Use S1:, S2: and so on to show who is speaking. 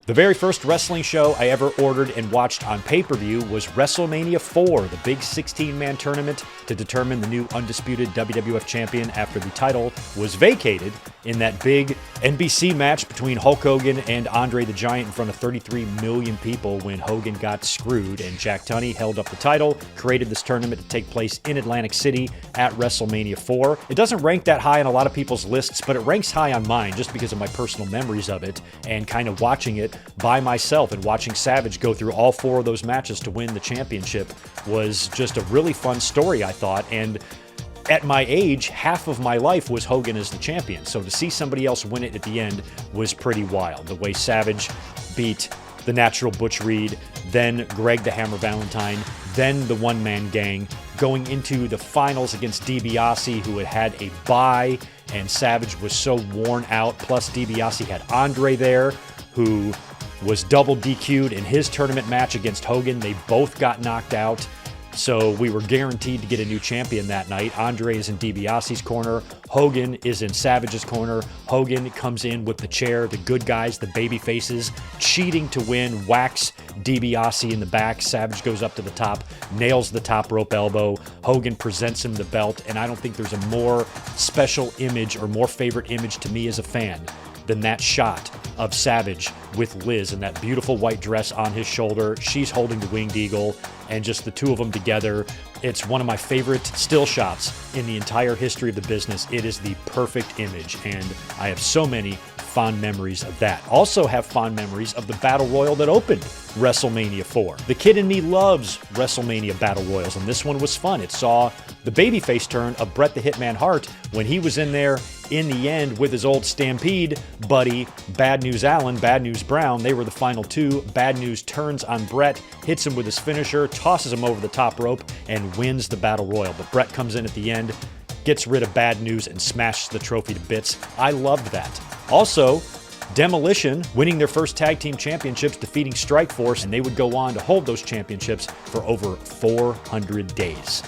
S1: The very first wrestling show I ever ordered and watched on pay-per-view was WrestleMania 4, the big 16-man tournament to determine the new undisputed WWF champion after the title was vacated in that big NBC match between Hulk Hogan and Andre the Giant in front of 33 million people when Hogan got screwed, and Jack Tunney held up the title, created this tournament to take place in Atlantic City at WrestleMania 4. It doesn't rank that high on a lot of people's lists, but it ranks high on mine just because of my personal memories of it and kind of watching it by myself, and watching Savage go through all 4 of those matches to win the championship was just a really fun story, I thought. And at my age, half of my life was Hogan as the champion, so to see somebody else win it at the end was pretty wild. The way Savage beat the Natural Butch Reed, then Greg the Hammer Valentine, then the One-Man Gang, going into the finals against DiBiase, who had a bye, and Savage was so worn out. Plus DiBiase had Andre there, who was double DQ'd in his tournament match against Hogan. They both got knocked out, so we were guaranteed to get a new champion that night. Andre is in DiBiase's corner. Hogan is in Savage's corner. Hogan comes in with the chair. The good guys, the baby faces, cheating to win, whacks DiBiase in the back. Savage goes up to the top, nails the top rope elbow. Hogan presents him the belt, and I don't think there's a more special image or more favorite image to me as a fan than that shot of Savage with Liz in that beautiful white dress on his shoulder. She's holding the winged eagle, and just the two of them together. It's one of my favorite still shots in the entire history of the business. It is the perfect image, and I have so many fond memories of that. Also have fond memories of the Battle Royal that opened WrestleMania 4. The kid in me loves WrestleMania Battle Royals, and this one was fun. It saw the babyface turn of Bret the Hitman Hart when he was in there in the end with his old Stampede buddy, Bad News Allen, Bad News Brown. They were the final two. Bad News turns on Bret, hits him with his finisher, tosses him over the top rope, and wins the Battle Royal. But Bret comes in at the end, gets rid of Bad News, and smashes the trophy to bits. I loved that. Also, Demolition winning their first tag team championships, defeating Strikeforce, and they would go on to hold those championships for over 400 days.